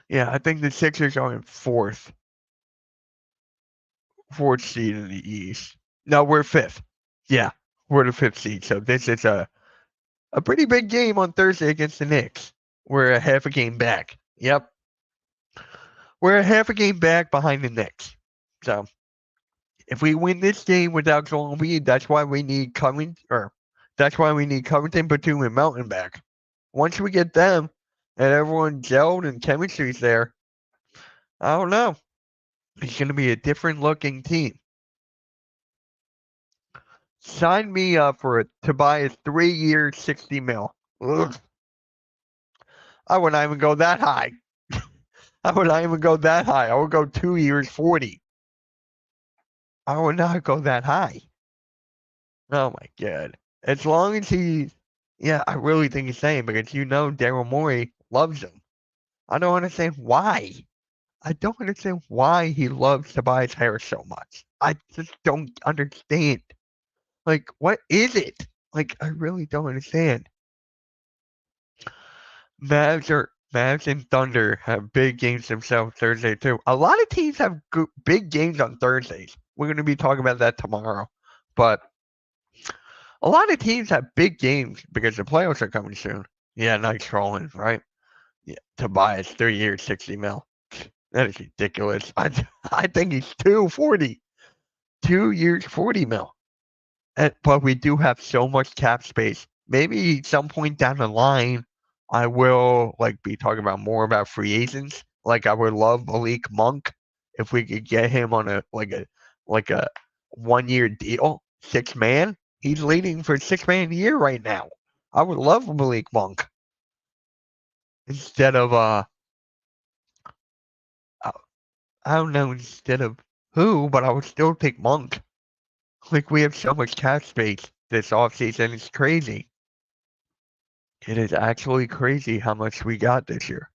the Sixers are in 4th seed in the East. No, we're 5th. Yeah, we're the 5th seed. So this is a pretty big game on Thursday against the Knicks. We're a half a game back. Yep. We're a half a game back behind the Knicks. So if we win this game without Joel Embiid, that's why we need Covington, Batum, and Melton back. Once we get them and everyone gelled and chemistry's there, I don't know. It's going to be a different looking team. Sign me up for it to buy a 3 years, $60 million. Ugh. I would not even go that high. I would go 2 years, 40. I would not go that high. Oh my God. As long as I really think he's staying because Daryl Morey loves him. I don't understand why. He loves Tobias Harris so much. I just don't understand. Like, what is it? Like, I really don't understand. Mavs and Thunder have big games themselves Thursday too. A lot of teams have big games on Thursdays. We're going to be talking about that tomorrow. But a lot of teams have big games because the playoffs are coming soon. Yeah, nice trolling, right? Yeah, Tobias, 3 years, 60 mil. That is ridiculous. I think he's 240. 2 years, 40 mil. But we do have so much cap space. Maybe some point down the line, I will be talking about more about free agents. Like I would love Malik Monk if we could get him on a 1 year deal, 6 man. He's leading for 6 man a year right now. I would love Malik Monk instead of I don't know instead of who, but I would still take Monk. We have so much cap space this offseason. It's crazy. It is actually crazy how much we got this year.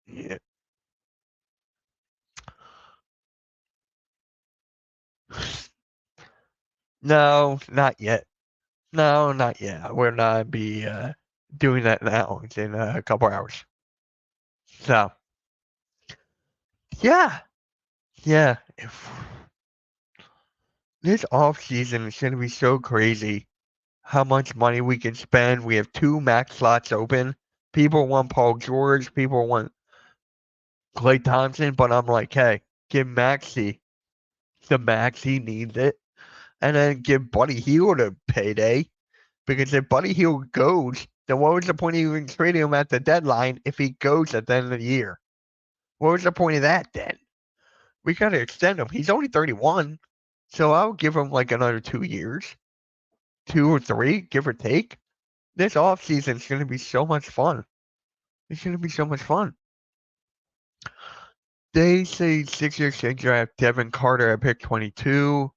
Yeah. No, not yet. No, not yet. We're not be doing that now. It's in a couple hours. So, yeah. Yeah. This off season is going to be so crazy how much money we can spend. We have 2 max slots open. People want Paul George. People want Klay Thompson. But I'm like, hey, give Maxey the max he needs it. And then give Buddy Hield a payday. Because if Buddy Hield goes, then what was the point of even trading him at the deadline if he goes at the end of the year? What was the point of that then? We got to extend him. He's only 31. So I'll give him another 2 years. 2 or 3, give or take. This offseason is going to be so much fun. It's going to be so much fun. They say Sixers should draft Devin Carter at pick 22.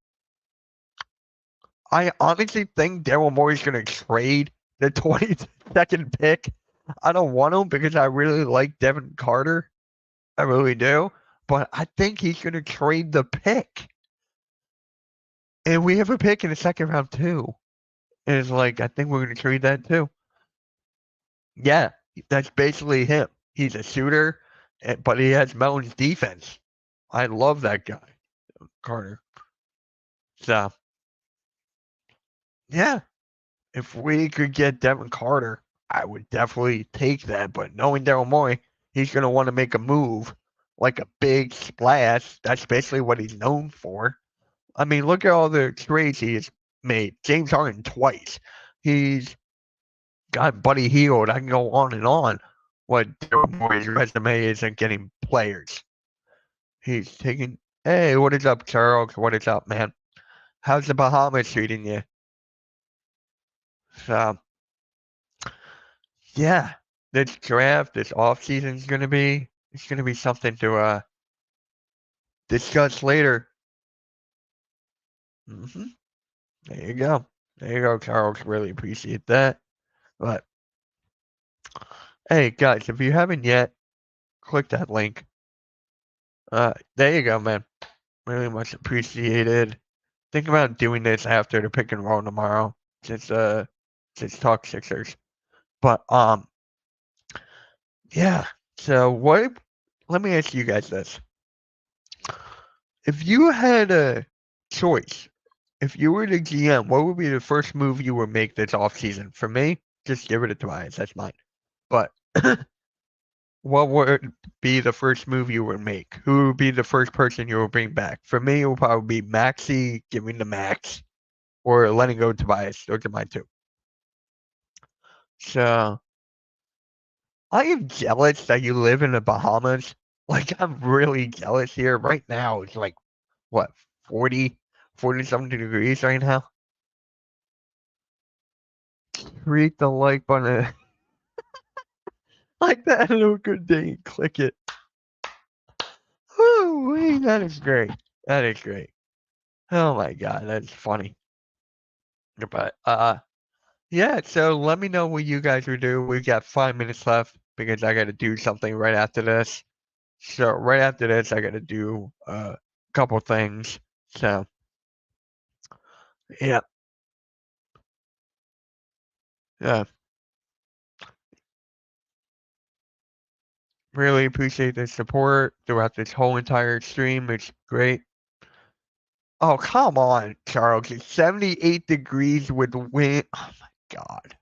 I honestly think Daryl Morey's going to trade the 22nd pick. I don't want him because I really like Devin Carter. I really do. But I think he's going to trade the pick. And we have a pick in the second round, too. And it's I think we're going to trade that, too. Yeah, that's basically him. He's a shooter, but he has Melton's defense. I love that guy, Carter. So, yeah, if we could get Devin Carter, I would definitely take that. But knowing Daryl Morey, he's going to want to make a move, like a big splash. That's basically what he's known for. I mean, look at all the trades he has made. James Harden twice. He's got Buddy Hield. I can go on and on. What Daryl Morey's resume isn't getting players. He's taking. Hey, what is up, Charles? What is up, man? How's the Bahamas treating you? So, yeah, this draft, this offseason is going to be, it's going to be something to discuss later. Mm-hmm. There you go. There you go, Charles. Really appreciate that. But, hey, guys, if you haven't yet, click that link. There you go, man. Really much appreciated. Think about doing this after the pick and roll tomorrow. Just talk Sixers. But, yeah. So let me ask you guys this. If you had a choice, if you were the GM, what would be the first move you would make this offseason? For me, just give it to Tobias. That's mine. But what would be the first move you would make? Who would be the first person you would bring back? For me, it would probably be Maxey giving the max or letting go Tobias. Those are my two. So I am jealous that you live in the Bahamas. I'm really jealous here. Right now, it's what, 40 something degrees right now? Treat the like button. Like that little good day. Click it. Woo, that is great. That is great. Oh my god, that's funny. But yeah, so let me know what you guys would do. We've got 5 minutes left because I gotta do something right after this. So right after this I gotta do a couple things. So yeah. Yeah. Really appreciate the support throughout this whole entire stream. It's great. Oh, come on, Charles. It's 78 degrees with wind. Oh, my God.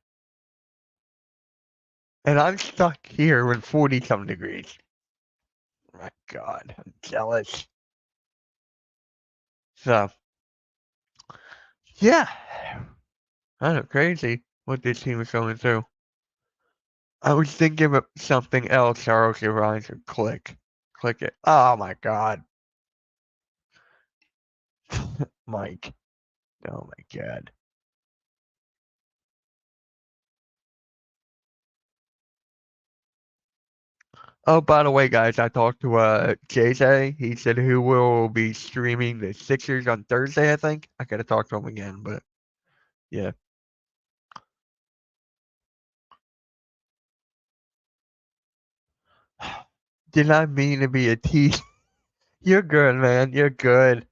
And I'm stuck here with 40-some degrees. Oh, my God. I'm jealous. So, yeah. Kind of crazy what this team is going through. I was thinking of something else, Charles. Your eyes should click. Click it. Oh, my God. Mike. Oh, my God. Oh, by the way, guys, I talked to JJ. He said he will be streaming the Sixers on Thursday, I think. I gotta talk to him again, but yeah. Did not mean to be a tease. You're good, man. You're good.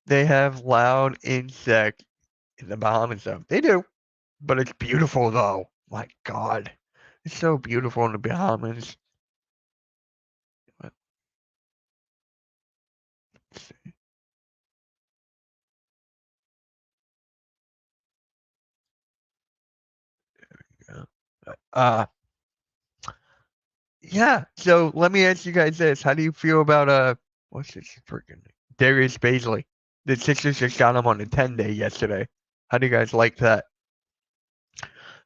They have loud insects in the Bahamas, though. They do, but it's beautiful, though. My God, it's so beautiful in the Bahamas. Let's see. Yeah. Yeah. So let me ask you guys this: how do you feel about what's this freaking Darius Baisley? The Sixers just got him on a 10-day yesterday. How do you guys like that?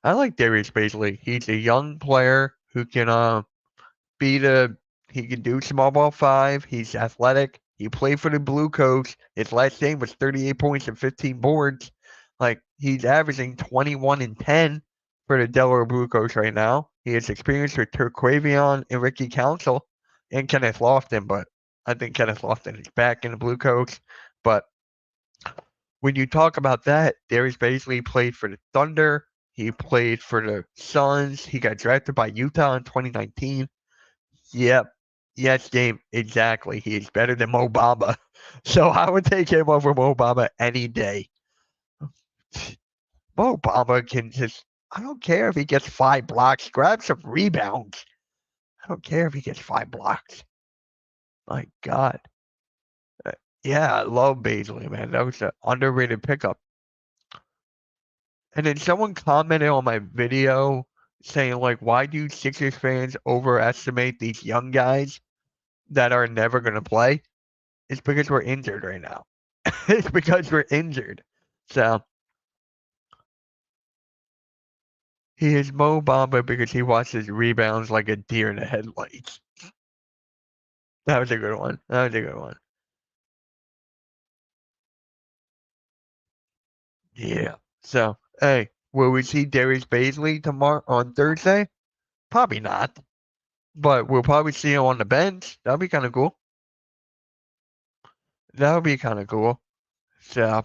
I like Darius Baisley. He's a young player who can be the he can do small ball 5. He's athletic. He played for the Blue Coats. His last game was 38 points and 15 boards. Like he's averaging 21 and 10 for the Delaware Blue Coats right now. He has experience with Turquavion and Ricky Council and Kenneth Lofton, but I think Kenneth Lofton is back in the Blue Coats. But when you talk about that, Darius Baisley played for the Thunder. He played for the Suns. He got drafted by Utah in 2019. Yep. Yes, Game. Exactly. He is better than Mo Bamba. So I would take him over Mo Bamba any day. Mo Bamba can just, I don't care if he gets 5 blocks, grab some rebounds. I don't care if he gets 5 blocks. My God. Yeah, I love Baisley, man. That was an underrated pickup. And then someone commented on my video saying, like, why do Sixers fans overestimate these young guys that are never going to play? It's because we're injured right now. It's because we're injured. So he is Mo Bamba because he watches rebounds like a deer in the headlights. That was a good one. That was a good one. Yeah. So, hey, will we see Darius Baisley tomorrow on Thursday? Probably not. But we'll probably see him on the bench. That'll be kind of cool. That would be kind of cool. So,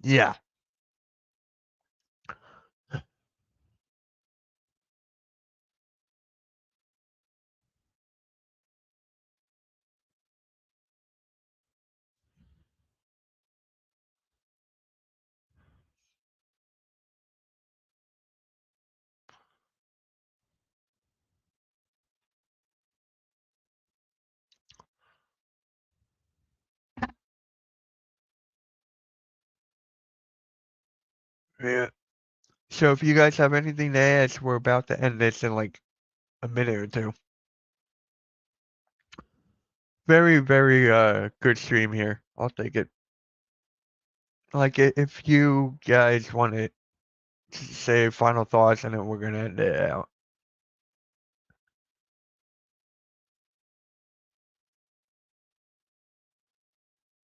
yeah. Yeah. So if you guys have anything to add, we're about to end this in like a minute or two. Very, very good stream here. I'll take it. Like if you guys want to say final thoughts and then we're gonna end it out.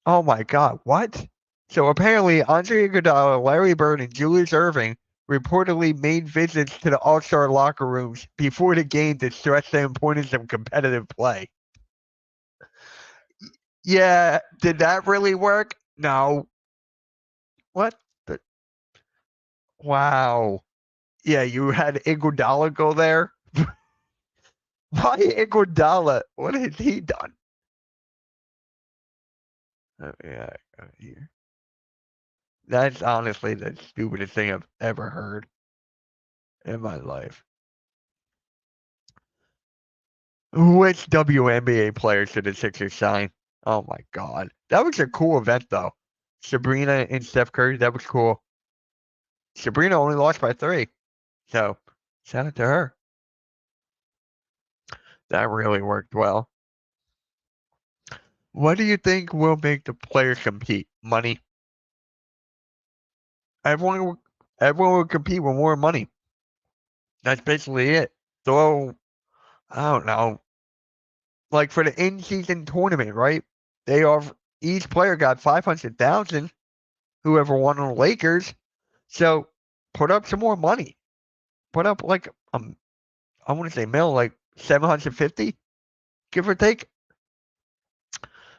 Oh my God, what? So apparently Andre Iguodala, Larry Bird, and Julius Irving reportedly made visits to the All-Star locker rooms before the game to stress the importance of competitive play. Yeah, did that really work? No. What? Wow. Yeah, you had Iguodala go there. Why Iguodala? What has he done? Yeah, here. That's honestly the stupidest thing I've ever heard in my life. Which WNBA player should the Sixers sign? Oh my God. That was a cool event though. Sabrina and Steph Curry, that was cool. Sabrina only lost by 3. So shout out to her. That really worked well. What do you think will make the players compete? Money. Everyone will compete with more money. That's basically it. So I don't know. Like for the in-season tournament, right? They are each player got 500,000. Whoever won on the Lakers. So put up some more money. Put up like I want to say like 750, give or take.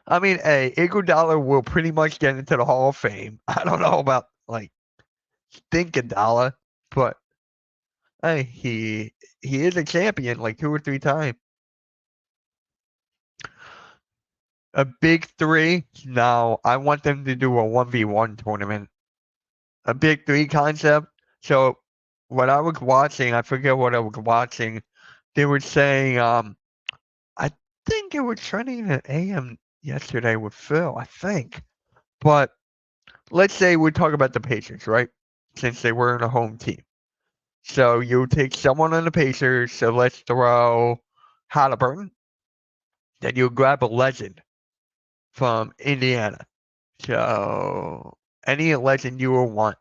I mean, hey, Iguodala will pretty much get into the Hall of Fame. I don't know about like Stinkadala, but hey, he is a champion like 2 or 3 times. A big 3? No, I want them to do a 1v1 tournament. A big 3 concept. So what I was watching, I forget what I was watching. They were saying, I think it was trending at AM yesterday with Phil, I think. But let's say we talk about the Pacers, right? Since they were in a home team. So you take someone on the Pacers, so let's throw Halliburton. Then you grab a legend from Indiana. So any legend you will want.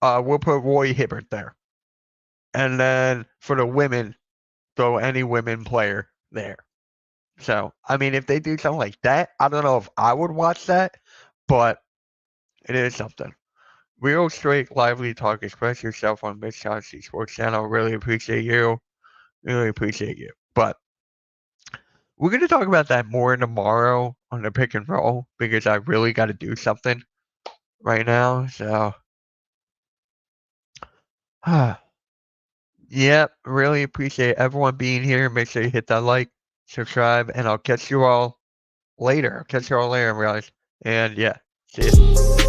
We'll put Roy Hibbert there. And then for the women, throw any women player there. So, I mean, if they do something like that, I don't know if I would watch that, but it is something. Real straight, lively talk. Express yourself on Mitch Chauncey Sports Channel. Really appreciate you. Really appreciate you. But we're going to talk about that more tomorrow on the pick and roll because I really got to do something right now. So, yep, really appreciate everyone being here. Make sure you hit that like, subscribe, and I'll catch you all later. Catch you all later, guys. And yeah, see you.